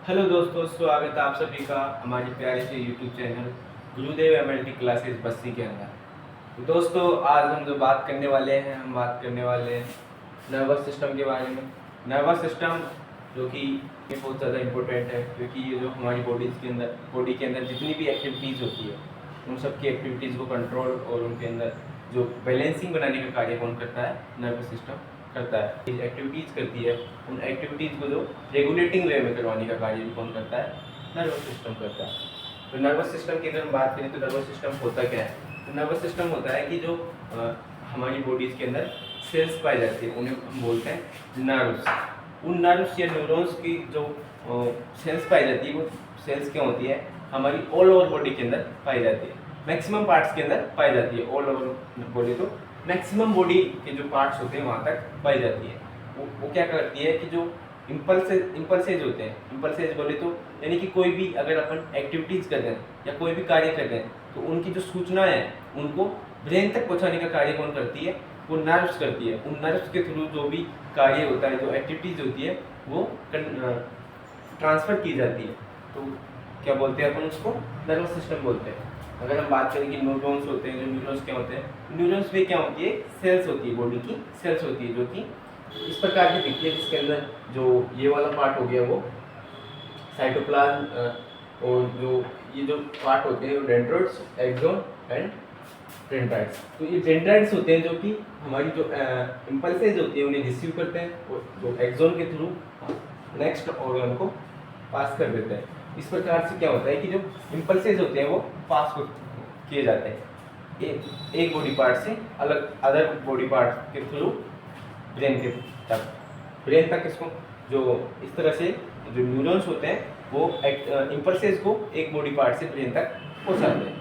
Hello दोस्तों, स्वागत है आप सभी का हमारे प्यारे से यूट्यूब चैनल गुरुदेव एमएलटी क्लासेस बस्ती के अंदर। तो दोस्तों, आज हम जो बात करने वाले हैं, हम बात करने वाले हैं नर्वस सिस्टम के बारे में। नर्वस सिस्टम जो कि ये बहुत ज़्यादा इम्पोर्टेंट है, क्योंकि ये जो हमारी बॉडी के अंदर जितनी भी एक्टिविटीज़ होती है, उन सब की एक्टिविटीज़ को कंट्रोल और उनके अंदर जो बैलेंसिंग बनाने का कार्य कौन करता है? नर्वस सिस्टम करता है। एक्टिविटीज़ करती है, उन एक्टिविटीज़ को जो रेगुलेटिंग वे में करवाने का कार्य भी कौन करता है? नर्वस सिस्टम करता है। तो नर्वस सिस्टम की अगर हम बात करें तो नर्वस सिस्टम होता क्या है? तो नर्वस सिस्टम होता है कि जो हमारी बॉडीज़ के अंदर सेल्स पाई जाती है, उन्हें हम बोलते हैं नर्व्स। उन नर्व्स या न्यूरॉन्स की जो सेल्स पाई जाती है, वो सेल्स क्या होती है? हमारी ऑल ओवर बॉडी के अंदर पाई जाती है, मैक्सिमम पार्ट्स के अंदर पाई जाती है। ऑल ओवर बॉडी तो मैक्सिमम बॉडी के जो पार्ट्स होते हैं वहाँ तक पाई जाती है। वो क्या करती है कि जो इम्पल्सेज होते हैं, इम्पल्सेज बोले तो यानी कि कोई भी अगर अपन एक्टिविटीज़ कर रहे हैं या कोई भी कार्य कर रहे हैं, तो उनकी जो सूचनाएं हैं उनको ब्रेन तक पहुंचाने का कार्य कौन करती है? वो नर्व्स करती है। उन नर्व्स के थ्रू जो भी कार्य होता है, जो एक्टिविटीज़ होती है, वो ट्रांसफ़र की जाती है। तो क्या बोलते हैं अपन उसको? नर्वस सिस्टम बोलते हैं। अगर हम बात करें कि न्यूरॉन्स होते हैं, जो न्यूरॉन्स क्या होते हैं? न्यूरॉन्स में क्या होती है? सेल्स होती है, बॉडी की सेल्स होती है, जो कि इस प्रकार की दिखती है, जिसके अंदर जो ये वाला पार्ट हो गया वो साइटोप्लाज्म, और ये जो पार्ट होते हैं वो डेंड्राइट्स, एक्सोन एंड डेंड्राइट्स। तो ये डेंड्राइट्स होते हैं जो कि हमारी जो इम्पल्सेज होती है उन्हें रिसीव करते हैं, और जो एक्सोन के थ्रू नेक्स्ट ऑर्गन को पास कर देते हैं। इस प्रकार से क्या होता है कि जो इम्पल्सेज होते हैं वो पास किए जाते हैं एक बॉडी पार्ट से अलग अदर बॉडी पार्ट के थ्रू ब्रेन के तक। ब्रेन तक इसको जो इस तरह से जो न्यूरॉन्स होते हैं वो इम्पल्सेस को एक बॉडी पार्ट से ब्रेन तक पहुंचाते हैं।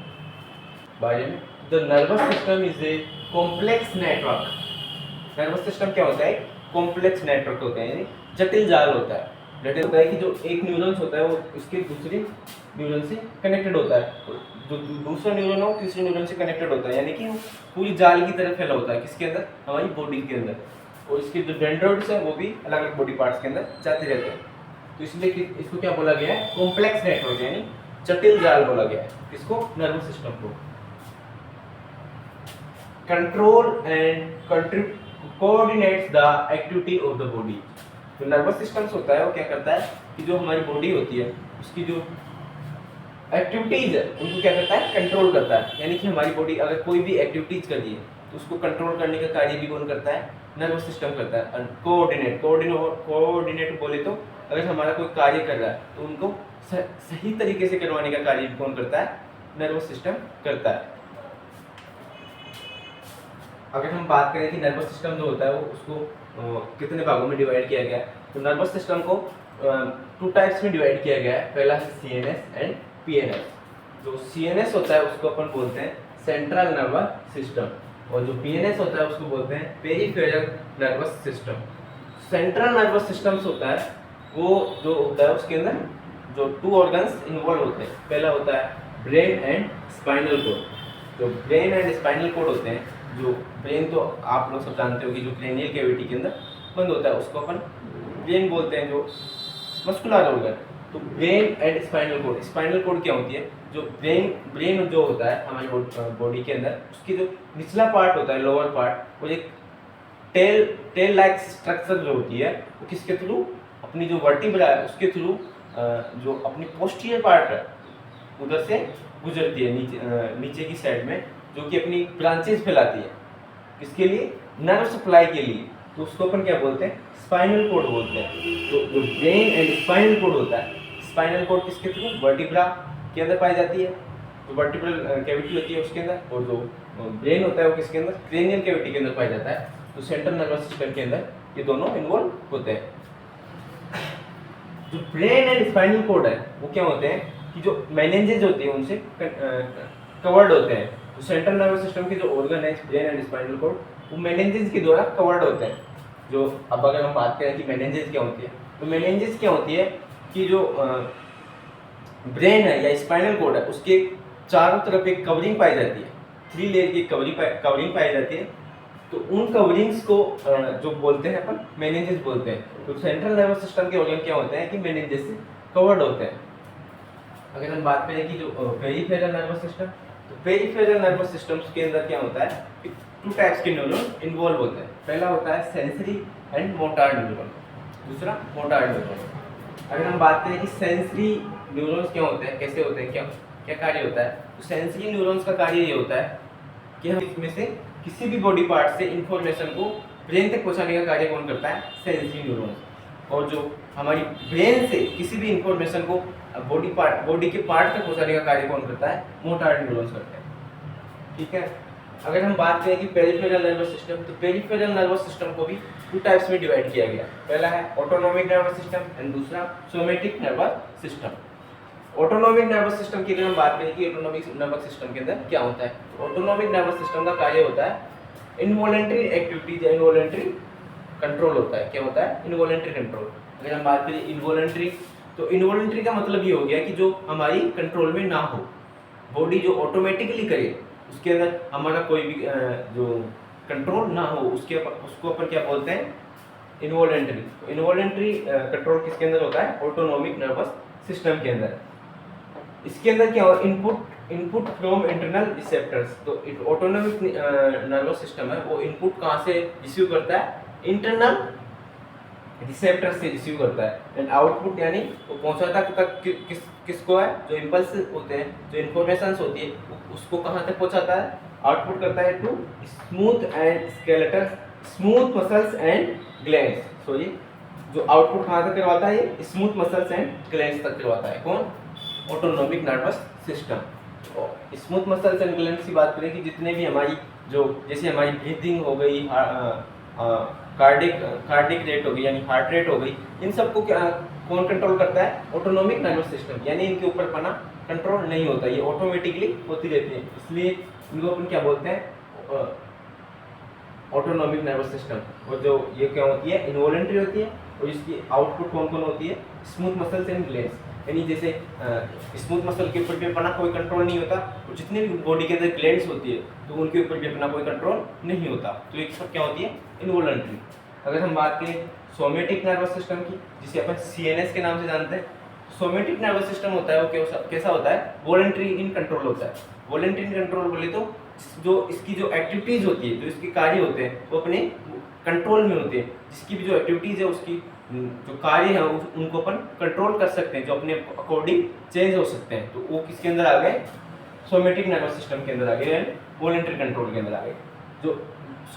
बारे में the nervous system is a complex network. Nervous system क्या होता है? कॉम्प्लेक्स नेटवर्क होता है, यानी जटिल जाल होता है। जटिल होता है कि जो एक न्यूरॉन्स होता है वो उसके दूसरे न्यूरॉन से कनेक्टेड होता है, जो दूसरा न्यूरॉन हो तीसरे न्यूरॉन से कनेक्टेड होता है, यानी कि वो पूरी जाल की तरह फैला होता है। किसके अंदर? हमारी बॉडी के अंदर। और इसके जो डेंड्राइट्स हैं वो भी अलग अलग बॉडी पार्ट्स के अंदर जाते रहते हैं। तो इसलिए इसको क्या बोला गया है? कॉम्प्लेक्स नेटवर्क, यानी जटिल जाल बोला गया है। इसको नर्वस सिस्टम को control and coordinates the activity of the body. जो नर्वस सिस्टम्स होता है वो क्या करता है कि जो हमारी बॉडी होती है उसकी जो एक्टिविटीज है उनको क्या करता है? कंट्रोल करता है। यानी कि हमारी बॉडी अगर कोई भी एक्टिविटीज कर रही है तो उसको कंट्रोल करने का कार्य भी कौन करता है? नर्वस सिस्टम करता है। कोऑर्डिनेट बोले तो अगर हमारा कोई कार्य कर रहा है तो उनको सही तरीके से करवाने का कार्य भी कौन करता है? नर्वस सिस्टम करता है। अगर हम बात करें कि नर्वस सिस्टम जो होता है वो उसको कितने भागों में डिवाइड किया गया है, तो नर्वस सिस्टम को 2 टाइप्स में डिवाइड किया गया है। पहला है सीएनएस एंड पीएनएस। जो सीएनएस होता है उसको अपन बोलते हैं सेंट्रल नर्वस सिस्टम, और जो पीएनएस होता है उसको बोलते हैं peripheral nervous system. Central nervous systems होता है वो जो होता है उसके अंदर जो 2 ऑर्गन्स इन्वॉल्व होते हैं। पहला होता है ब्रेन एंड स्पाइनल कोड। जो ब्रेन एंड स्पाइनल कोड होते हैं, जो ब्रेन तो आप लोग सब जानते हो कि जो क्रेनियल कैविटी के अंदर बंद होता है उसको अपन ब्रेन बोलते हैं, जो मस्कुलर ऑर्गन। तो ब्रेन एंड स्पाइनल कोड क्या होती है? जो ब्रेन जो होता है हमारी बॉडी के अंदर, उसकी जो निचला पार्ट होता है, लोअर पार्ट, वो एक टेल लाइक स्ट्रक्चर जो होती है वो किसके थ्रू? अपनी जो वर्टिब्रा है उसके थ्रू जो अपनी पोस्टीरियर पार्ट है उधर से गुजरती है नीचे की साइड में, जो कि अपनी ब्रांचेस फैलाती है। किसके लिए? नर्व सप्लाई के लिए। तो उसको अपन क्या बोलते हैं? स्पाइनल कोड बोलते हैं। तो जो ब्रेन एंड स्पाइनल कोड होता है, स्पाइनल कोड किसके थ्रू? वर्टिब्रा के अंदर पाई जाती है, तो वर्टिब्रल कैविटी होती है उसके अंदर। और जो ब्रेन होता है वो किसके अंदर? क्रेनियल कैविटी के अंदर पाया जाता है। तो सेंट्रल नर्वस सिस्टम के अंदर ये दोनों इन्वॉल्व होते हैं। जो ब्रेन एंड स्पाइनल कोड है वो क्या होते हैं कि जो मेनिंजेस होती है उनसे कवर्ड होते हैं। तो सेंट्रल नर्वस सिस्टम के जो ऑर्गन है ब्रेन एंड स्पाइनल कोड, वो मेनिंजेस के द्वारा कवर्ड होते हैं। जो अब अगर हम बात करें कि मेनिंजेस क्या होती है, तो मेनिंजेस क्या होती है कि जो ब्रेन है या स्पाइनल कोड है उसके चारों तरफ एक कवरिंग पाई जाती है। 3 लेयर की कवरिंग पाई जाती है, तो उन कवरिंग्स को जो बोलते हैं अपन मेनिंजेस बोलते हैं। तो सेंट्रल नर्वस सिस्टम के ऑर्गन क्या होते हैं कि मेनिंजेस से कवर्ड होते हैं। अगर हम बात करें कि जो पेरिफेरल नर्वस सिस्टम, तो पेरिफेरल नर्वस सिस्टम्स के अंदर क्या होता है कि टू टाइप्स के न्यूरॉन इन्वॉल्व होते हैं। पहला होता है सेंसरी एंड मोटार न्यूरॉन, दूसरा मोटार न्यूरॉन। अगर हम बात करें कि सेंसरी न्यूरॉन्स क्या होते हैं, कैसे होते हैं, क्या क्या कार्य होता है, तो सेंसरी न्यूरॉन्स का कार्य ये होता है कि हम इसमें से किसी भी बॉडी पार्ट से इंफॉर्मेशन को ब्रेन तक पहुंचाने का कार्य कौन करता है, सेंसरी न्यूरॉन्स। और जो हमारी ब्रेन से किसी भी इंफॉर्मेशन को बॉडी के पार्ट तक पहुंचाने का कार्य कौन करता है, मोटार न्यूरॉन्स करते हैं। ठीक है। अगर हम बात करें कि पेरिफेरल नर्वस सिस्टम, तो पेरिफेरल नर्वस सिस्टम को भी टू टाइप्स में डिवाइड किया गया। पहला है ऑटोनोमिक नर्वस सिस्टम एंड दूसरा somatic nervous system. Autonomic nervous system की अगर हम बात करें कि ऑटोनोमिक नर्वस सिस्टम के अंदर क्या होता है, तो ऑटोनोमिक नर्वस सिस्टम का कार्य होता है इनवॉलंटरी एक्टिविटीज या इनवॉलंटरी कंट्रोल होता है। क्या होता है, इनवॉलंटरी कंट्रोल। अगर हम बात करें इनवॉलंटरी, तो इनवॉलंटरी का मतलब ये हो गया कि जो हमारी कंट्रोल में ना हो, बॉडी जो ऑटोमेटिकली करे, उसके अंदर हमारा कोई भी जो कंट्रोल ना हो, उसको अपन क्या बोलते हैं, इनवॉलंटरी। इनवॉलंटरी कंट्रोल किसके अंदर होता है, ऑटोनोमिक नर्वस सिस्टम के अंदर। इसके अंदर क्या हो, इनपुट फ्रॉम इंटरनल रिसेप्टर्स। तो ऑटोनोमिक नर्वस सिस्टम है वो इनपुट कहाँ से रिसीव करता है, इंटरनल रिसेप्टर से रिसीव करता है, एंड आउटपुट यानी वो पहुंचाता तक किसको है, जो इम्पल्स होते हैं, जो इन्फॉर्मेशंस होती है उसको कहाँ तक पहुंचाता है, आउटपुट करता है to smooth and skeletal smooth muscles and glands. Sorry, जो आउटपुट कहाँ तक करवाता है, ये स्मूथ मसल्स एंड ग्लैंड्स तक करवाता है। कौन, autonomic nervous system. Smooth muscles and glands की बात करें कि जितने भी हमारी जो, जैसे हमारी ब्रीथिंग हो गई, कार्डिक रेट हो गई यानी हार्ट रेट हो गई, इन सबको क्या कौन कंट्रोल करता है, ऑटोनोमिक नर्वस सिस्टम। यानी इनके ऊपर पना कंट्रोल नहीं होता, ये ऑटोमेटिकली होती रहती है, इसलिए इनको अपन क्या बोलते हैं, ऑटोनोमिक नर्वस सिस्टम। और जो ये क्या होती है, इनवॉलंटरी होती है, और इसकी आउटपुट कौन कौन होती है, स्मूथ मसल्स एंड ग्लैंड्स। यानी जैसे स्मूथ मसल के ऊपर भी अपना कोई कंट्रोल नहीं होता, और जितने भी बॉडी के अंदर ग्लैंड्स होती है तो उनके ऊपर भी अपना कोई कंट्रोल नहीं होता, तो एक सब क्या होती है, इनवॉलंटरी। अगर हम बात करें सोमेटिक नर्वस सिस्टम की, जिसे अपन सीएनएस के नाम से जानते हैं, सोमेटिक नर्वस सिस्टम होता है वो कैसा होता है, वॉलंटरी इन कंट्रोल होता है। वॉलंटरी इन कंट्रोल बोले तो जो इसकी जो एक्टिविटीज होती है, जो इसके कार्य होते हैं वो अपने कंट्रोल में होते हैं। जिसकी भी जो एक्टिविटीज है उसकी जो कार्य है उनको अपन कंट्रोल कर सकते हैं, जो अपने अकॉर्डिंग चेंज हो सकते हैं, तो वो किसके अंदर आ गए, सोमेटिक नर्वस सिस्टम के अंदर आ गए, एंड वॉलंटरी कंट्रोल के अंदर आ गए। जो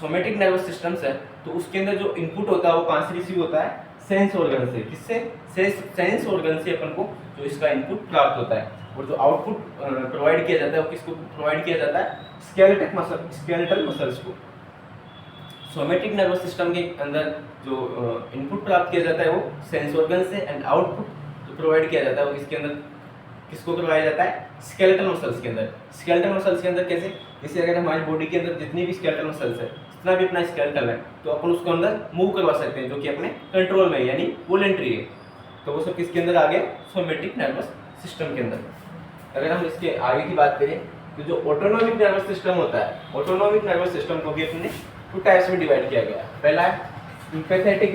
सोमेटिक नर्वस सिस्टम्स है तो उसके अंदर जो इनपुट होता है वो कहाँ से रिसीव होता है, सेंस ऑर्गन से। किससे, सेंस ऑर्गन से अपन को जो इसका इनपुट प्राप्त होता है, और जो आउटपुट प्रोवाइड किया जाता है वो किसको प्रोवाइड किया जाता है, स्केलेटल मसल्स को। सोमेटिक नर्वस सिस्टम के अंदर जो इनपुट प्राप्त किया जाता है वो सेंस ऑर्गन से, एंड आउटपुट जो प्रोवाइड किया जाता है वो किसके अंदर, किसको करवाया जाता है, स्केलेटल मसल्स के अंदर। स्केलेटल मसल्स के अंदर कैसे, जैसे अगर हमारी बॉडी के अंदर जितनी भी स्केलेटल मसल्स है, जितना भी अपना स्केलेटल है, तो अपन उसको अंदर मूव करवा सकते हैं, जो कि अपने कंट्रोल में यानी वॉलंटरी है। तो वो सब किसके अंदर आ गए, सोमेटिक नर्वस सिस्टम के अंदर। अगर हम इसके आगे की बात करें तो जो ऑटोनोमिक नर्वस सिस्टम होता है, ऑटोनोमिक नर्वस सिस्टम को भी अपने टू टाइप्स में डिवाइड किया गया है। पहला है sympathetic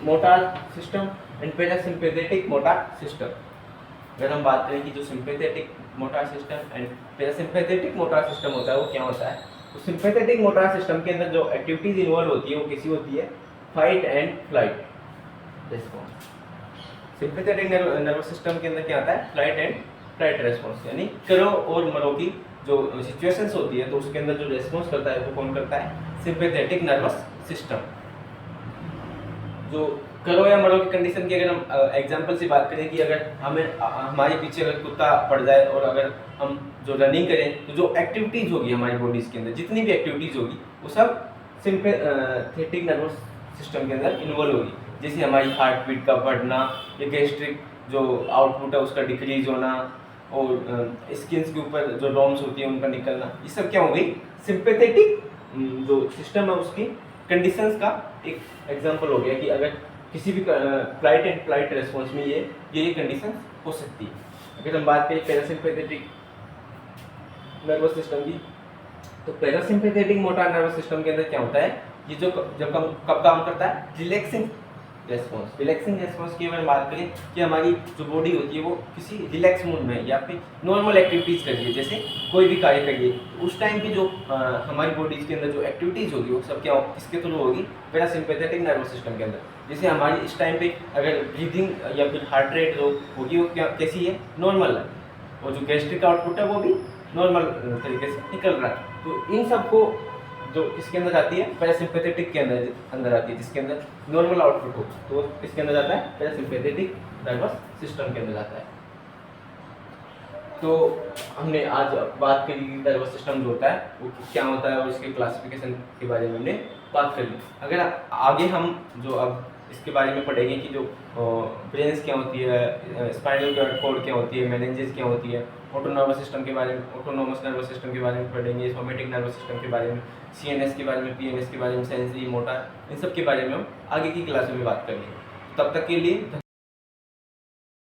motor system and parasympathetic motor system. अगर हम बात करें कि जो sympathetic motor system and parasympathetic motor system होता है वो क्या होता है, तो सिंपैथेटिक मोटार सिस्टम के अंदर जो एक्टिविटीज इन्वॉल्व होती है वो कैसी होती है, fight and flight response. Sympathetic nervous system के अंदर क्या आता है, फ्लाइट एंड फ्लाइट रेस्पॉन्स, यानी करो और मरो की जो सिचुएशंस होती है तो उसके अंदर जो रेस्पॉन्स करता है वो कौन करता है, सिंपैथेटिक नर्वस सिस्टम। जो करो या मरो की कंडीशन की अगर हम एग्जांपल से बात करें कि अगर हमें हमारे पीछे अगर कुत्ता पड़ जाए और अगर हम जो रनिंग करें तो जो एक्टिविटीज होगी हमारी बॉडीज के अंदर, जितनी भी एक्टिविटीज होगी वो सब सिंपैथेटिक नर्वस सिस्टम के अंदर इन्वॉल्व होगी। जैसे हमारी हार्ट बीट का बढ़ना, या गैस्ट्रिक जो आउटपुट है उसका डिक्रीज होना, और स्किन्स के ऊपर जो रोम्स होती है उनका निकलना, ये सब क्या हो गई, सिंपैथेटिक जो सिस्टम है उसकी कंडीशंस का एक एग्जांपल हो गया कि अगर किसी भी फ्लाइट एंड फ्लाइट रेस्पॉन्स में ये कंडीशन हो सकती है। अगर हम बात करें पैरासिम्पैथेटिक नर्वस सिस्टम की, तो पैरासिम्पैथेटिक मोटर नर्वस सिस्टम के अंदर क्या होता है, ये जो जब कब काम करता है, रिलैक्सिंग रेस्पॉन्स की अगर बात करें कि हमारी जो बॉडी होती है वो किसी रिलैक्स मूड में है या फिर नॉर्मल एक्टिविटीज़ कर रही है, जैसे कोई भी कार्य करिए, तो उस टाइम की जो हमारी बॉडीज के अंदर जो एक्टिविटीज़ होगी वो सब क्या हो, किसके थ्रू होगी, पैरासिम्पैथेटिक नर्वस सिस्टम के अंदर। जैसे हमारी इस टाइम पे अगर ब्रीदिंग या फिर हार्ट रेट जो होगी वो क्या कैसी है, नॉर्मल है, और जो गैस्ट्रिक आउटपुट है वो भी नॉर्मल तरीके से निकल रहा है। तो इन सबको जो इसके अंदर आती है पैरासिम्पैथेटिक के अंदर आती है, जिसके अंदर नॉर्मल आउटपुट हो, तो इसके अंदर आता है पैरासिम्पैथेटिक नर्वस सिस्टम के अंदर आता है। तो हमने आज बात करी नर्वस सिस्टम जो होता है वो क्या होता है और इसके क्लासिफिकेशन के बारे में हमने बात कर ली। अगर आगे हम जो अब इसके बारे में पढ़ेंगे कि जो ब्रेन्स क्या होती है, स्पाइनल कॉर्ड क्या होती है, मेनिंजेस क्या होती है, ऑटोनॉमस सिस्टम के बारे में, ऑटोनॉमस नर्वस सिस्टम के बारे में पढ़ेंगे, सोमेटिक नर्वस सिस्टम के बारे में, सीएनएस के बारे में, पीएनएस के बारे में, सेंसरी मोटर, इन सब के बारे में हम आगे की क्लासों में बात करेंगे। तब तक के लिए